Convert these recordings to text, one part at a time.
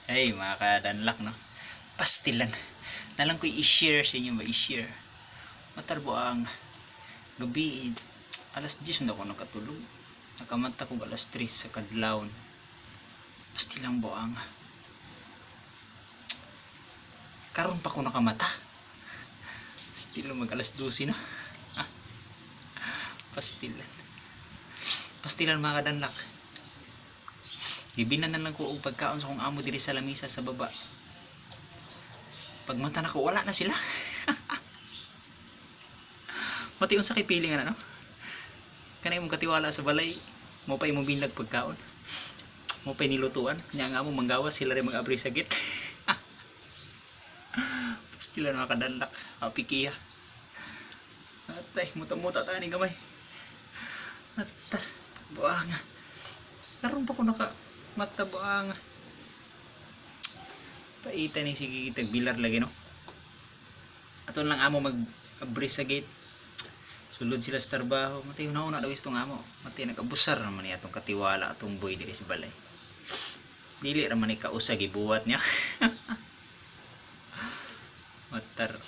Hey mga kadanlak no. Pastilan. Nalang ko i-share sa inyo ba i-share. Matarbo ang gabi alas 10 na ako nakatulog. Nakamanta ko alas 3 sa kadlawon. Pastilang buang. Karon pa ko nakamata. Pastilan mag alas 12 na. Pastilan. Pastilan mga kadanlak. Gibinan na lang ko og pagkaon sa kong amo diri sa lamisa sa baba. Pagmanta na ko wala na sila. Mati unsa kay piling ano? Kanay mong katiwala sa balay, mo pa imong binlag pagkaon. Mo pa nilutuan, nya nga mo manggawas sila rin mag-abri sa git. Pastila na makadanlak, apikiya. Atay, muta-muta ta ni gamay. Atar, buanga. Karon pa ko naka matabuang. Paita ni sige kitag bilar lagi no. Aton lang amo mag-abri sa gate. Sulod sila sa trabaho. Matay una daw istong amo. Matay nagabusar naman niya atong katiwala atong boy diri sa balay. Dili ra man ni kausa gibuhat niya. Matar.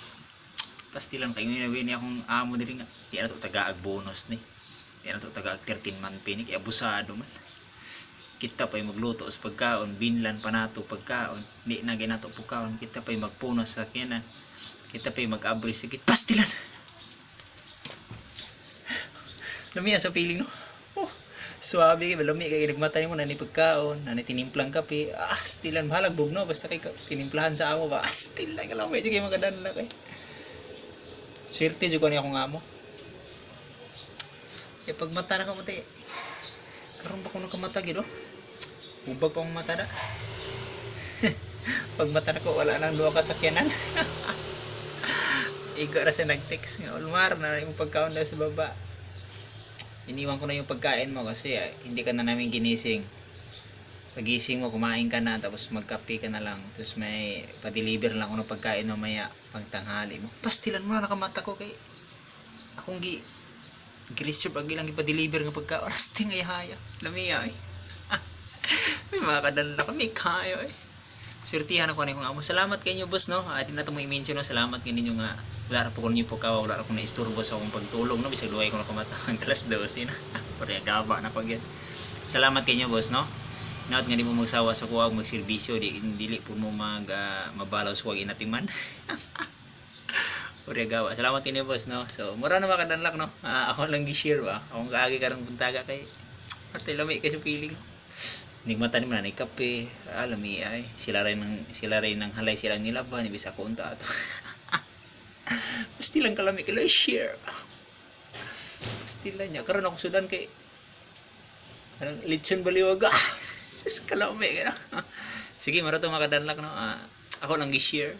Pastilan kay nginawi ni akong amo diri nga. Di na to tagaag bonus ni. Di na to tagaag 13 month pay ni kay abusado man. Kita pa'y magluto sa pagkaon, binlan pa nato pagkaon, di na ginato pagkaon, kita pa'y magpuno sa sakyanan, kita pa'y mag-abri sa git. Pastilan! Lamiya sa piling no? Suwabe, lami kay nagmatay mo na ni pagkaon, na ni tinimplang kape, stilan, mahalag bugno, basta kay tinimplahan sa amo ba, stilan, kalamay, di kayo magadanla kay. Swerte dyan ko niya akong amo. Eh, pag mata na ka matay, karon pa ko nakamatag no? Ubag pa akong mata na. Pag mata na ko, wala nang duha kasakyanan. Iga na siya nag-text nga, Ulmar, na yung pagkaon daw sa baba. Iniwan ko na yung pagkain mo kasi hindi ka na namin ginising. Pagising mo, kumain ka na, tapos magkape ka na lang. Tapos may pa-deliver lang ako ng pagkain mamaya pagtanghali mo. Pastilan mo na nakamata ko kay akong gi-reserve agi lang ipa-deliver nga pagkaon. Asting ay haya. Lamiya eh. May mga kadala kami kayo eh. Surtihan ako na kung amo. Salamat kayo boss no. Adi na ito may mention no. Salamat kayo ninyo nga. Wala na po ko ninyo pagkawa. Wala na po na isturbo sa akong pagtulong no. Bisag luway ko na kamatang alas 12 na. Pari gaba na pag yan. Salamat kayo boss no. Naot nga di mo magsawa sa kuwag magserbisyo. Dili po mo mabalaw sa kuwag inatiman. Pari gawa. Salamat kayo boss no. So mura na makadanlak no. Ako lang gi-share ba. Akong kaagi karang puntaga kay atay lami kasi feeling. Nigmata ni man ni kape, alami ay sila rin ng halay silang nilaban ni bisa ko unta ato. Pasti lang kalami kay share. Pasti lang nya karon ako sudan kay anong litson baliwag. Kalami kana. Sige mara to makadanlak no. Ako lang gi-share.